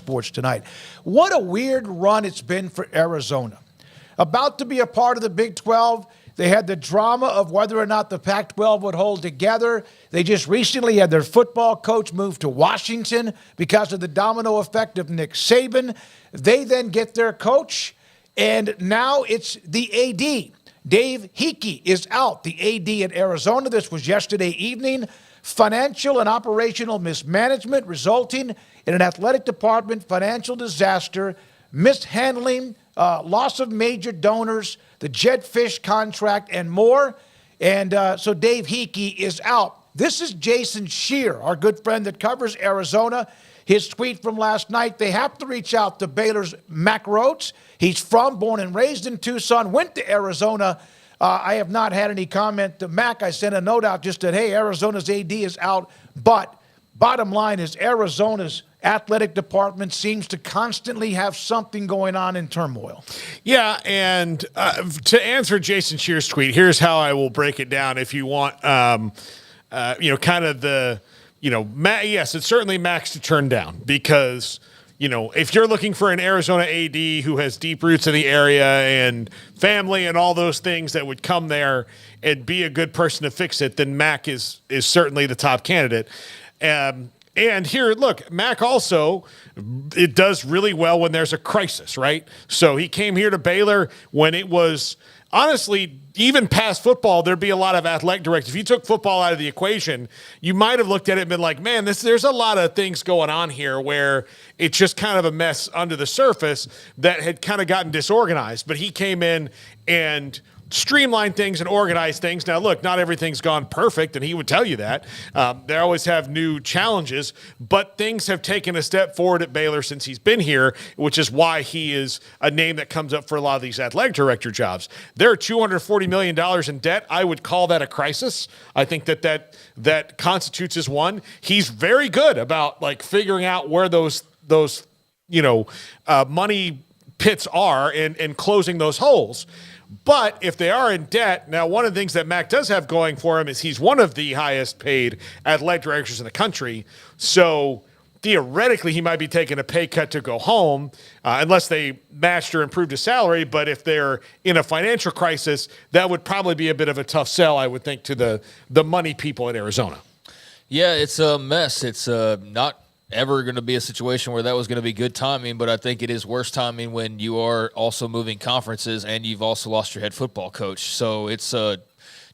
Sports Tonight. What a weird run it's been for Arizona. About to be a part of the Big 12. They had the drama of whether or not the Pac-12 would hold together. They just recently had their football coach move to Washington because of the domino effect of Nick Saban. They then get their coach, and now it's the AD. Dave Hickey is out, the AD at Arizona. This was yesterday evening. Financial and operational mismanagement resulting in an athletic department financial disaster, mishandling, loss of major donors, the Jedd Fisch contract, and more. And so Dave Hickey is out. This is Jason Scheer, our good friend that covers Arizona. His tweet from last night, they have to reach out to Baylor's Mack Rhoades. He's born and raised in Tucson, went to Arizona. I have not had any comment to Mack. I sent a note out just that, hey, Arizona's AD is out. But bottom line is Arizona's athletic department seems to constantly have something going on in turmoil. Yeah, and to answer Jason Scheer's tweet, here's how I will break it down if you want, kind of the, yes, it's certainly Max to turn down because – if you're looking for an Arizona AD who has deep roots in the area and family and all those things that would come there and be a good person to fix it, then Mack is certainly the top candidate. And here, look, Mack also, it does really well when there's a crisis, right? So he came here to Baylor when it was, honestly, even past football, there'd be a lot of athletic directors. If you took football out of the equation, you might have looked at it and been like, man, there's a lot of things going on here where it's just kind of a mess under the surface that had kind of gotten disorganized. But he came in and streamline things and organize things. Now, look, not everything's gone perfect, and he would tell you that. They always have new challenges, but things have taken a step forward at Baylor since he's been here, which is why he is a name that comes up for a lot of these athletic director jobs. They're $240 million in debt. I would call that a crisis. I think that constitutes as one. He's very good about figuring out where those money pits are and closing those holes. But if they are in debt, now one of the things that Mack does have going for him is he's one of the highest paid athletic directors in the country. So theoretically, he might be taking a pay cut to go home unless they matched or improved his salary. But if they're in a financial crisis, that would probably be a bit of a tough sell, I would think, to the money people in Arizona. Yeah, it's a mess. It's not ever going to be a situation where that was going to be good timing, but I think it is worse timing when you are also moving conferences and you've also lost your head football coach. So it's a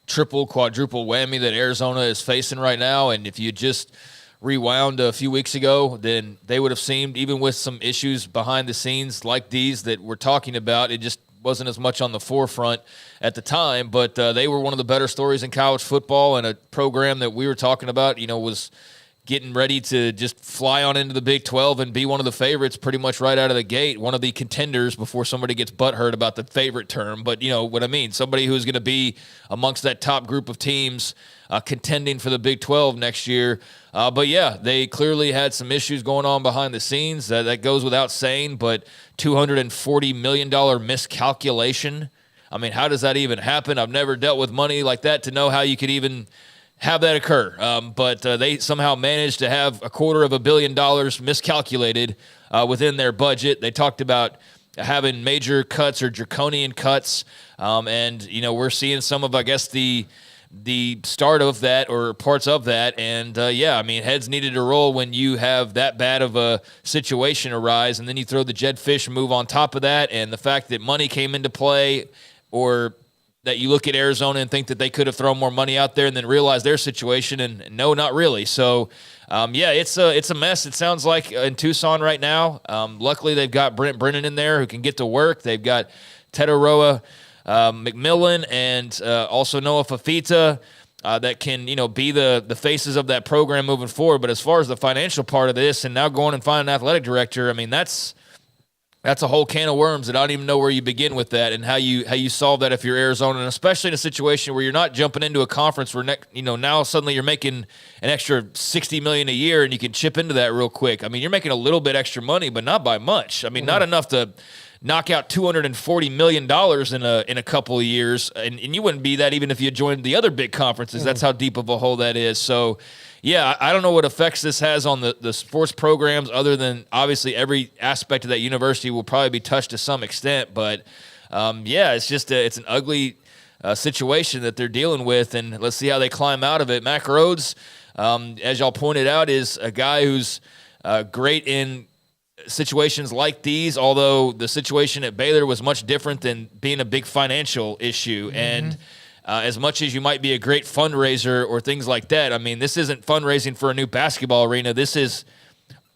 triple, quadruple whammy that Arizona is facing right now, and if you just rewound a few weeks ago, then they would have seemed, even with some issues behind the scenes like these that we're talking about, it just wasn't as much on the forefront at the time, but they were one of the better stories in college football, and a program that we were talking about, was getting ready to just fly on into the Big 12 and be one of the favorites pretty much right out of the gate, one of the contenders before somebody gets butthurt about the favorite term. But you know what I mean, somebody who's going to be amongst that top group of teams contending for the Big 12 next year. But yeah, they clearly had some issues going on behind the scenes. That goes without saying, but $240 million miscalculation. I mean, how does that even happen? I've never dealt with money like that to know how you could even have that occur. But they somehow managed to have $250 million miscalculated within their budget. They talked about having major cuts or draconian cuts. And, we're seeing some of, I guess, the start of that or parts of that. And, heads needed to roll when you have that bad of a situation arise. And then you throw the Jedd Fisch move on top of that. And the fact that money came into play, or that you look at Arizona and think that they could have thrown more money out there and then realize their situation, and no, not really. So, it's a mess. It sounds like in Tucson right now. Luckily, they've got Brent Brennan in there who can get to work. They've got Tetaroa McMillan and also Noah Fafita that can, be the faces of that program moving forward. But as far as the financial part of this and now going and finding an athletic director, I mean, that's a whole can of worms that I don't even know where you begin with that and how you solve that if you're Arizona, and especially in a situation where you're not jumping into a conference where now suddenly you're making an extra $60 million a year and you can chip into that real quick. I mean, you're making a little bit extra money, but not by much. I mean, not enough to knock out $240 million in a couple of years, and you wouldn't be that even if you joined the other big conferences. That's how deep of a hole that is. So, yeah, I don't know what effects this has on the sports programs, other than obviously every aspect of that university will probably be touched to some extent. But yeah, it's just it's an ugly situation that they're dealing with, and let's see how they climb out of it. Mack Rhoades, as y'all pointed out, is a guy who's great in situations like these, although the situation at Baylor was much different than being a big financial issue. And as much as you might be a great fundraiser or things like that, I mean, this isn't fundraising for a new basketball arena. This is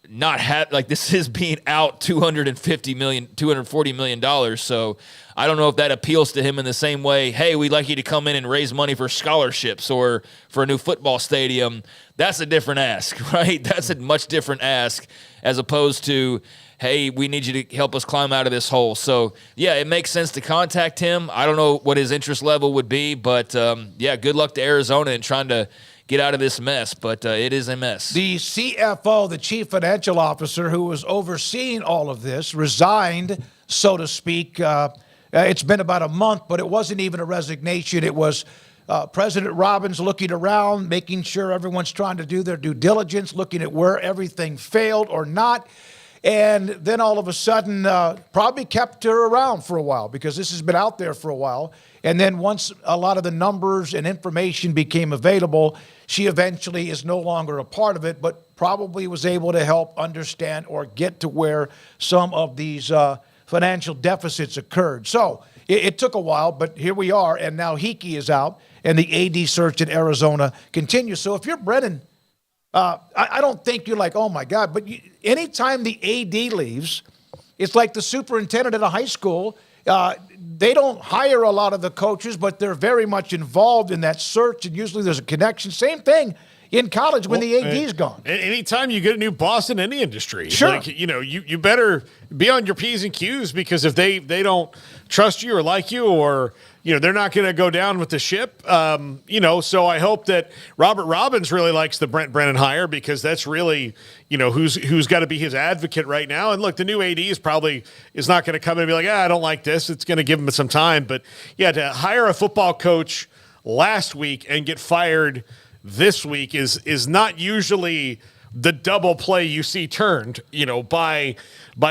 this is being out $240 million. So I don't know if that appeals to him in the same way. Hey, we'd like you to come in and raise money for scholarships or for a new football stadium. That's a different ask, right? That's a much different ask as opposed to, hey, we need you to help us climb out of this hole. So, yeah, it makes sense to contact him. I don't know what his interest level would be, but, yeah, good luck to Arizona in trying to get out of this mess, but it is a mess. The CFO, the chief financial officer who was overseeing all of this, resigned, so to speak. It's been about a month, but it wasn't even a resignation. It was President Robbins looking around, making sure everyone's trying to do their due diligence, looking at where everything failed or not. And then all of a sudden, probably kept her around for a while because this has been out there for a while. And then once a lot of the numbers and information became available, she eventually is no longer a part of it, but probably was able to help understand or get to where some of these financial deficits occurred. So it took a while, but here we are. And now Hickey is out, and the AD search in Arizona continues. So if you're Brennan, I don't think you're like, oh, my God. But anytime the AD leaves, it's like the superintendent at a high school. They don't hire a lot of the coaches, but they're very much involved in that search, and usually there's a connection. Same thing in college when the AD's gone. Anytime you get a new boss in any industry, sure. Like, you better be on your P's and Q's, because if they don't trust you or like you, or they're not going to go down with the ship. So I hope that Robert Robbins really likes the Brent Brennan hire, because that's really, who's got to be his advocate right now. And look, the new AD is not going to come in and be like, I don't like this. It's going to give him some time. But yeah, to hire a football coach last week and get fired this week is not usually the double play you see turned, by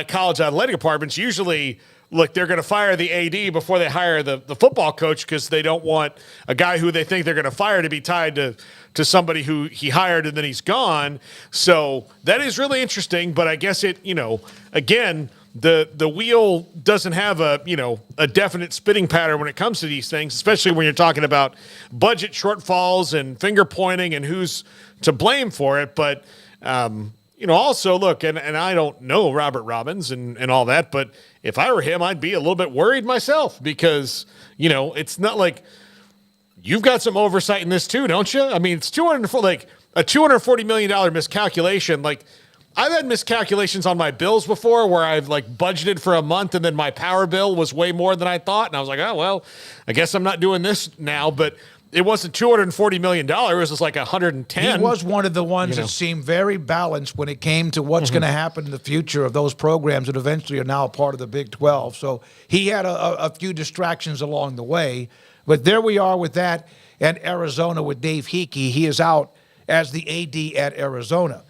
college athletic departments. Usually, look, they're going to fire the AD before they hire the football coach, because they don't want a guy who they think they're going to fire to be tied to somebody who he hired and then he's gone. So that is really interesting. But I guess again, the wheel doesn't have a definite spinning pattern when it comes to these things, especially when you're talking about budget shortfalls and finger pointing and who's to blame for it. But also look, and I don't know Robert Robbins and all that, but if I were him, I'd be a little bit worried myself, because, it's not like you've got some oversight in this too, don't you? I mean, it's a $240 million miscalculation. Like, I've had miscalculations on my bills before where I've budgeted for a month and then my power bill was way more than I thought. And I was like, oh, well, I guess I'm not doing this now. But it wasn't $240 million. It was just like 110. He was one of the ones that seemed very balanced when it came to what's going to happen in the future of those programs that eventually are now a part of the Big 12. So he had a few distractions along the way. But there we are with that. And Arizona with Dave Hickey. He is out as the AD at Arizona.